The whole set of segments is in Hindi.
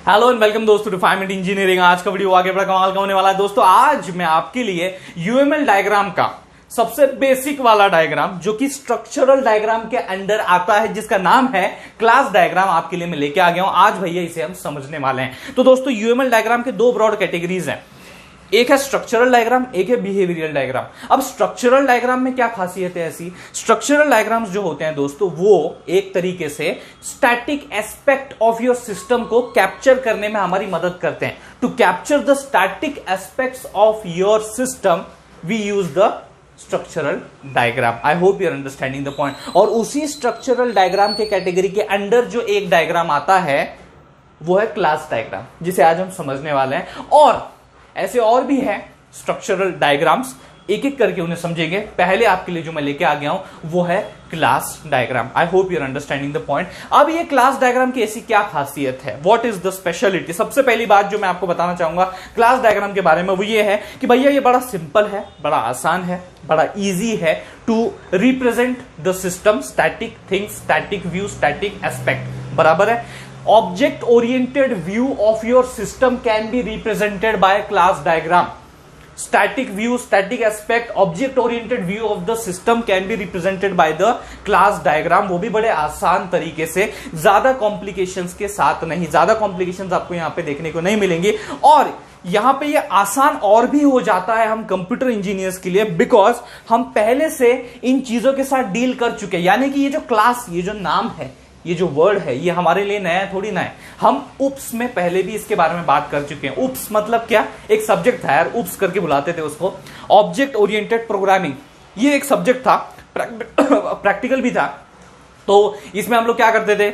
हेलो एंड वेलकम दोस्तों रिफाइनमेंट इंजीनियरिंग। आज का वीडियो आगे बड़ा कमाल का होने वाला है दोस्तों। आज मैं आपके लिए यूएमएल डायग्राम का सबसे बेसिक वाला डायग्राम जो कि स्ट्रक्चरल डायग्राम के अंडर आता है, जिसका नाम है क्लास डायग्राम, आपके लिए मैं लेके आ गया हूं। आज भैया इसे हम समझने वाले हैं। तो दोस्तों यूएमएल डायग्राम के दो ब्रॉड कैटेगरीज हैं, एक है स्ट्रक्चरल डायग्राम, एक है बिहेवियरल डायग्राम। अब स्ट्रक्चरल डायग्राम में क्या खासियत है ऐसी? स्ट्रक्चरल डायग्राम्स जो होते हैं दोस्तों वो एक तरीके से static aspect of your system को कैप्चर करने में हमारी मदद करते हैं। To capture the static aspects of your system we use the structural diagram. I hope you are understanding the point. और उसी स्ट्रक्चरल डायग्राम के कैटेगरी के अंडर जो एक डायग्राम आता है वो है क्लास डायग्राम, जिसे आज हम समझने वाले हैं। और ऐसे और भी हैं स्ट्रक्चरल डायग्राम्स, एक एक करके उन्हें समझेंगे। पहले आपके लिए जो मैं लेके आ गया हूं वो है class diagram. I hope you are understanding the point. अब ये क्लास डायग्राम की ऐसी क्या खासियत है, व्हाट इज द स्पेशलिटी? सबसे पहली बात जो मैं आपको बताना चाहूंगा क्लास डायग्राम के बारे में वो ये है कि भैया ये बड़ा सिंपल है, बड़ा आसान है, बड़ा इजी है to represent the system, static things, static view, static aspect. बराबर है। Object oriented view of your system can be represented by a class diagram. Static view, static aspect, object oriented view of the system can be represented by the class diagram। वो भी बड़े आसान तरीके से, ज्यादा कॉम्प्लिकेशंस के साथ नहीं। ज्यादा कॉम्प्लिकेशंस आपको यहाँ पे देखने को नहीं मिलेंगे। और यहां पे ये आसान और भी हो जाता है हम कंप्यूटर इंजीनियर्स के लिए, बिकॉज हम पहले से इन चीजों के साथ डील कर चुके हैं। यानी कि ये जो क्लास, ये जो नाम है, ये जो वर्ड है, ये हमारे लिए नया थोड़ी ना है। हम उप्स में पहले भी इसके बारे में बात कर चुके हैं। उप्स मतलब क्या? एक सब्जेक्ट था यार, उप्स करके बुलाते थे उसको, ऑब्जेक्ट ओरिएंटेड प्रोग्रामिंग। ये एक सब्जेक्ट था, प्रैक्टिकल भी था। तो इसमें हम लोग क्या करते थे?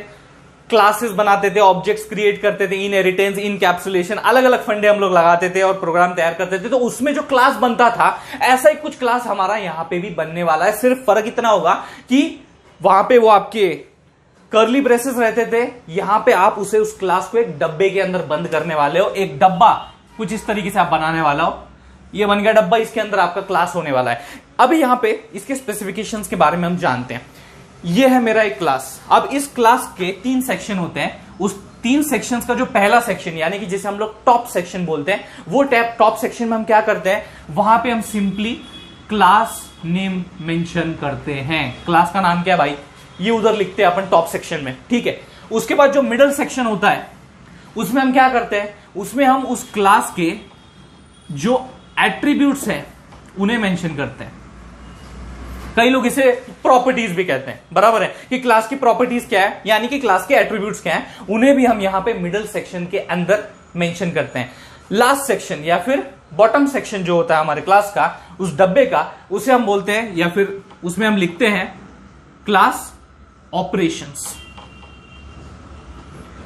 क्लासेस बनाते थे, ऑब्जेक्ट्स क्रिएट करते थे, इनहेरिटेंस, इनकैप्सुलेशन, अलग अलग फंडे हम लोग लगाते थे और प्रोग्राम तैयार करते थे। तो उसमें जो क्लास बनता था, ऐसा ही कुछ क्लास हमारा यहां पे भी बनने वाला है। सिर्फ फर्क इतना होगा कि वहां पे वो आपके कर्ली ब्रेसेस रहते थे, यहां पे आप उसे, उस क्लास को एक डब्बे के अंदर बंद करने वाले हो। एक डब्बा कुछ इस तरीके से आप बनाने वाला हो, ये बन गया डब्बा, इसके अंदर आपका क्लास होने वाला है। अभी यहां पे इसके स्पेसिफिकेशंस के बारे में हम जानते हैं। ये है मेरा एक क्लास। अब इस क्लास के 3 सेक्शन होते हैं। उस 3 सेक्शंस का जो पहला सेक्शन, यानी कि जिसे हम लोग टॉप सेक्शन बोलते हैं, वो टॉप सेक्शन में हम क्या करते हैं? वहां पे हम सिंपली क्लास नेम मेंशन करते हैं। क्लास का नाम क्या है भाई? ये उधर लिखते हैं अपन टॉप सेक्शन में, ठीक है। उसके बाद जो मिडल सेक्शन होता है उसमें हम क्या करते हैं? उसमें हम उस क्लास के जो एट्रीब्यूट्स हैं उन्हें मेंशन करते हैं। कई लोग इसे प्रॉपर्टीज भी कहते हैं। बराबर है कि क्लास की प्रॉपर्टीज क्या है, यानी कि क्लास के एट्रीब्यूट्स क्या है, उन्हें भी हम यहां पे मिडल सेक्शन के अंदर मेंशन करते हैं। लास्ट सेक्शन या फिर बॉटम सेक्शन जो होता है हमारे क्लास का, उस डब्बे का, उसे हम बोलते हैं, या फिर उसमें हम लिखते हैं class operations।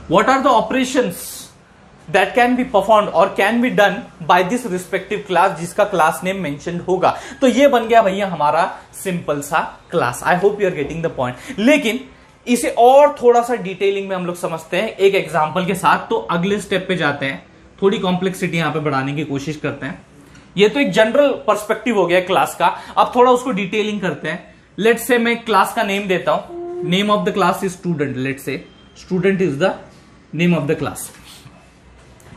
What are the operations that can be performed or can be done by this respective class, जिसका क्लास नेम मेंशन होगा? तो ये बन गया भैया हमारा सिंपल सा class. I hope you are getting the point. लेकिन इसे और थोड़ा सा डिटेलिंग में हम लोग समझते हैं एक एग्जांपल के साथ। तो अगले स्टेप पे जाते हैं, थोड़ी कॉम्प्लेक्सिटी यहां पे बढ़ाने की कोशिश करते हैं। ये तो एक जनरल पर्सपेक्टिव हो गया क्लास का, अब थोड़ा उसको डिटेलिंग करते हैं। लेट्स से मैं क्लास का नेम देता हूं। Name of the class is student। Let's say student is the name of the class।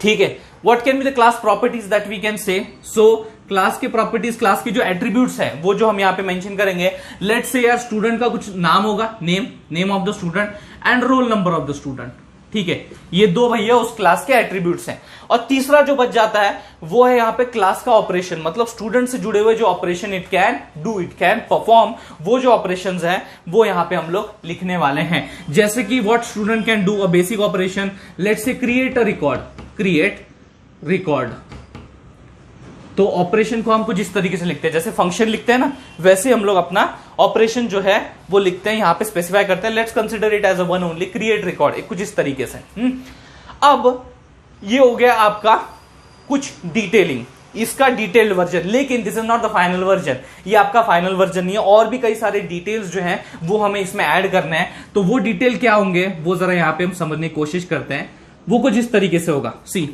ठीक है। What can be the class properties that we can say? So class के प्रॉपर्टीज, क्लास के जो एट्रीब्यूट्स हैं वो जो हम यहाँ पे मेंशन करेंगे। लेट्स से यार स्टूडेंट का कुछ नाम होगा, name of the student and roll number of the student. ठीक है, ये दो भैया उस क्लास के एट्रीब्यूट्स हैं। और तीसरा जो बच जाता है वो है यहाँ पे क्लास का ऑपरेशन, मतलब स्टूडेंट से जुड़े हुए जो operation it can do, it can perform, वो जो ऑपरेशंस हैं वो यहाँ पे हम लोग लिखने वाले हैं। जैसे कि what student can do a basic operation, let's say create a record, create record. तो ऑपरेशन को हम कुछ इस तरीके से लिखते हैं, जैसे फंक्शन लिखते हैं ना, वैसे हम लोग अपना ऑपरेशन जो है वो लिखते हैं, यहां पे स्पेसिफाई करते हैं। Let's consider it as a one only, create record, कुछ इस तरीके से। अब ये हो गया आपका कुछ डिटेलिंग, इसका डिटेल्ड वर्जन। लेकिन this is not the final version, ये आपका फाइनल वर्जन नहीं है। और भी कई सारे डिटेल्स जो हैं वो हमें इसमें ऐड करने हैं। तो वो डिटेल क्या होंगे वो जरा यहां पे हम समझने की कोशिश करते हैं। वो कुछ इस तरीके से होगा। सी,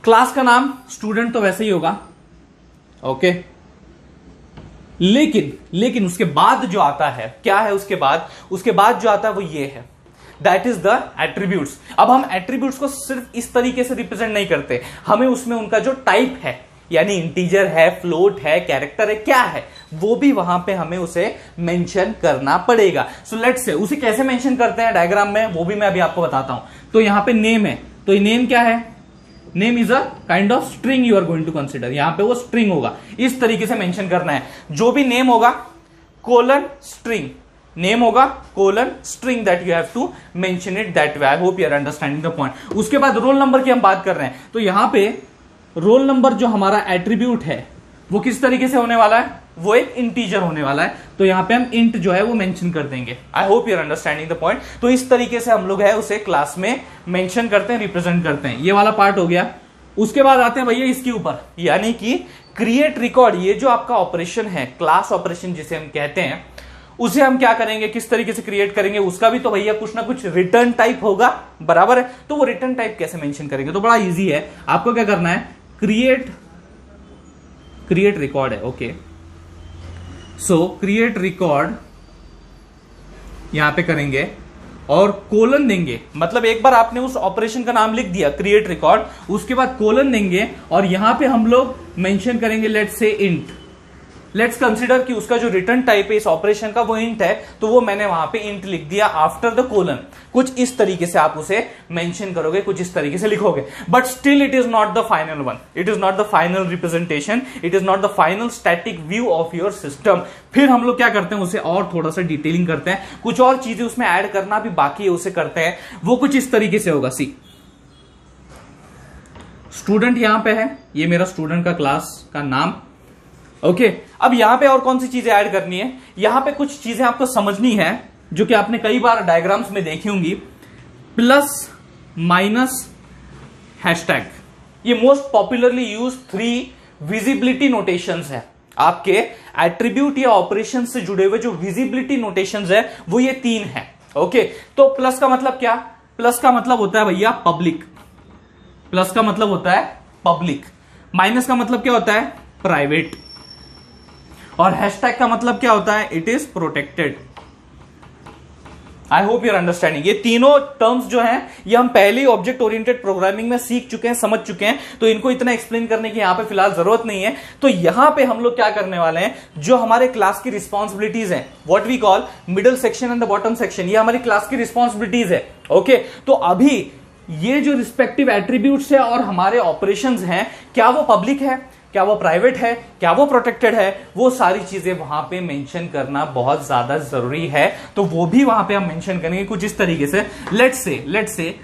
क्लास का नाम स्टूडेंट तो वैसे ही होगा, ओके। लेकिन उसके बाद जो आता है क्या है? उसके बाद जो आता है वो ये है। That is the attributes. अब हम एट्रीब्यूट्स को सिर्फ इस तरीके से रिप्रेजेंट नहीं करते, हमें उसमें उनका जो टाइप है, यानी इंटीजर है, फ्लोट है, कैरेक्टर है, क्या है, वो भी वहां पे हमें उसे मेंशन करना पड़ेगा। सो लेट्स से उसे कैसे मेंशन करते हैं डायग्राम में, वो भी मैं अभी आपको बताता हूं। तो यहां पे नेम है, तो ये नेम क्या है, name is a kind of string you are going to consider. यहां पे वो स्ट्रिंग होगा, इस तरीके से मेंशन करना है। जो भी नेम होगा कोलन स्ट्रिंग, नेम होगा colon string, that you have to mention it that way. I hope you are understanding the point. उसके बाद रोल नंबर की हम बात कर रहे हैं, तो यहां पे रोल नंबर जो हमारा एट्रीब्यूट है वो किस तरीके से होने वाला है, वो एक इंटीजर होने वाला है। तो यहां पे हम इंट जो है वो मेंशन कर देंगे। I hope you are understanding the point. तो इस तरीके से हम लोग है उसे क्लास में मेंशन करते हैं, रिप्रेजेंट करते हैं। ये वाला पार्ट हो गया। उसके बाद आते हैं भैया इसके ऊपर, यानी कि क्रिएट रिकॉर्ड। ये जो आपका ऑपरेशन है, क्लास ऑपरेशन जिसे हम कहते हैं, उसे हम क्या करेंगे, किस तरीके से क्रिएट करेंगे, उसका भी तो भैया कुछ ना कुछ रिटर्न टाइप होगा, बराबर है। तो वो रिटर्न टाइप कैसे मेंशन करेंगे, तो बड़ा इजी है। आपको क्या करना है, क्रिएट रिकॉर्ड है, ओके। सो क्रिएट रिकॉर्ड यहां पे करेंगे और कोलन देंगे, मतलब एक बार आपने उस ऑपरेशन का नाम लिख दिया क्रिएट रिकॉर्ड, उसके बाद कोलन देंगे और यहां पे हम लोग मेंशन करेंगे let's say int. Let's consider कि उसका जो रिटर्न टाइप है इस ऑपरेशन का वो इंट है, तो वो मैंने वहां पे इंट लिख दिया आफ्टर द कोलन। कुछ इस तरीके से आप उसे मेंशन करोगे, कुछ इस तरीके से लिखोगे, but still it is not the final one, it is not the final representation, it is not the final static view of your system. फिर हम लोग क्या करते हैं, उसे और थोड़ा सा डिटेलिंग करते हैं, कुछ और चीजें उसमें ऐड करना भी बाकी है, उसे करते हैं। वो कुछ इस तरीके से होगा। सी स्टूडेंट यहां पे है, ये मेरा स्टूडेंट का क्लास का नाम, ओके। अब यहां पे और कौन सी चीजें ऐड करनी है, यहां पे कुछ चीजें आपको समझनी है जो कि आपने कई बार डायग्राम्स में देखी होंगी। प्लस माइनस हैशटैग, ये most popularly use 3 visibility notations है। आपके एट्रीब्यूट या ऑपरेशन से जुड़े हुए जो विजिबिलिटी नोटेशंस है वो ये 3 है, ओके। तो प्लस का मतलब क्या, प्लस का मतलब होता है भैया पब्लिक, प्लस का मतलब होता है पब्लिक। माइनस का मतलब क्या होता है, प्राइवेट। और हैशटैग का मतलब क्या होता है, it is protected. I hope your understanding. ये तीनों टर्म्स जो हैं ये हम पहले ही ऑब्जेक्ट ओरिएंटेड प्रोग्रामिंग में सीख चुके हैं, समझ चुके हैं, तो इनको इतना एक्सप्लेन करने की यहां पे फिलहाल जरूरत नहीं है। तो यहां पे हम लोग क्या करने वाले हैं, जो हमारे क्लास की रिस्पॉन्सिबिलिटीज हैं, what we call middle section and the bottom section, ये हमारी क्लास की रिस्पॉन्सिबिलिटीज है, ओके। तो अभी ये जो रिस्पेक्टिव एट्रीब्यूट्स है और हमारे ऑपरेशंस हैं, क्या वो पब्लिक है, क्या वो प्राइवेट है, क्या वो प्रोटेक्टेड है, वो सारी चीजें वहां पे मेंशन करना बहुत ज्यादा जरूरी है। तो वो भी वहां पे हम मेंशन करेंगे कुछ इस तरीके से। लेट्स से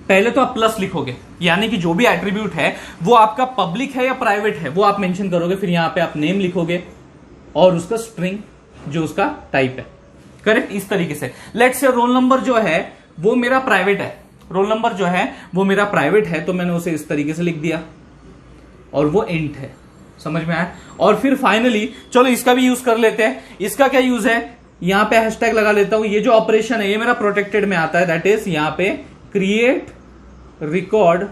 पहले तो आप प्लस लिखोगे, यानी कि जो भी एट्रीब्यूट है वो आपका पब्लिक है या प्राइवेट है वो आप मेंशन करोगे। फिर यहां पे आप नेम लिखोगे और उसका स्ट्रिंग जो उसका टाइप है, करेक्ट, इस तरीके से। लेट्स से रोल नंबर जो है वो मेरा प्राइवेट है, रोल नंबर जो है वो मेरा प्राइवेट है, तो मैंने उसे इस तरीके से लिख दिया और वो इंट है, समझ में आया। और फिर फाइनली चलो इसका भी यूज कर लेते हैं। इसका क्या यूज है, यहां पे हैशटैग लगा लेता हूं। ये जो ऑपरेशन है ये मेरा प्रोटेक्टेड में आता है, दैट इज यहां पे क्रिएट रिकॉर्ड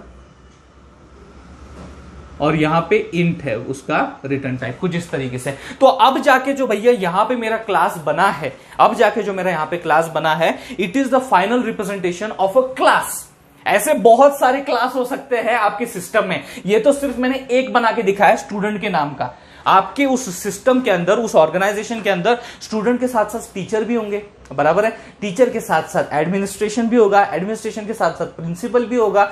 और यहां पे इंट है उसका रिटर्न टाइप, कुछ इस तरीके से। तो अब जाके जो भैया यहां पे मेरा क्लास बना है, अब जाके जो मेरा यहां पे क्लास बना है, it is the final representation of a class. ऐसे बहुत सारे क्लास हो सकते हैं आपके सिस्टम में, ये तो सिर्फ मैंने एक बना के दिखाया स्टूडेंट के नाम का। आपके उस सिस्टम के अंदर, उस ऑर्गेनाइजेशन के अंदर स्टूडेंट के साथ साथ टीचर भी होंगे, बराबर है। टीचर के साथ साथ एडमिनिस्ट्रेशन भी होगा, एडमिनिस्ट्रेशन के साथ साथ प्रिंसिपल भी होगा,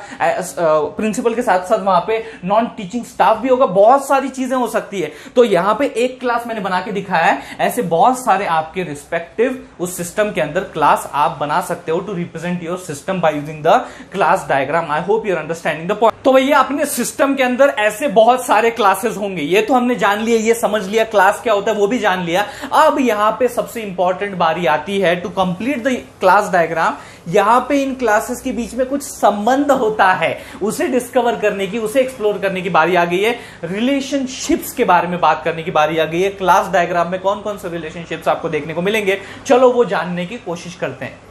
प्रिंसिपल के साथ साथ वहां पे नॉन टीचिंग स्टाफ भी होगा, बहुत सारी चीजें हो सकती है। तो यहां पे एक क्लास मैंने बना के दिखाया है, ऐसे बहुत सारे आपके रिस्पेक्टिव उस सिस्टम के अंदर क्लास आप बना सकते हो to represent your system by using the class diagram. I hope you are understanding the point. तो भैया अपने सिस्टम के अंदर ऐसे बहुत सारे क्लासेस होंगे, ये तो हमने जान लिया, ये समझ लिया क्लास क्या होता है वो भी जान लिया। अब यहां पे सबसे इंपॉर्टेंट बारी आती है to complete the class diagram. यहां पे इन क्लासेस के बीच में कुछ संबंध होता है, उसे डिस्कवर करने की, उसे एक्सप्लोर करने की बारी आ गई है। रिलेशनशिप्स के बारे में बात करने की बारी आ गई है। क्लास डायग्राम में कौन कौन से रिलेशनशिप्स आपको देखने को मिलेंगे, चलो वो जानने की कोशिश करते हैं।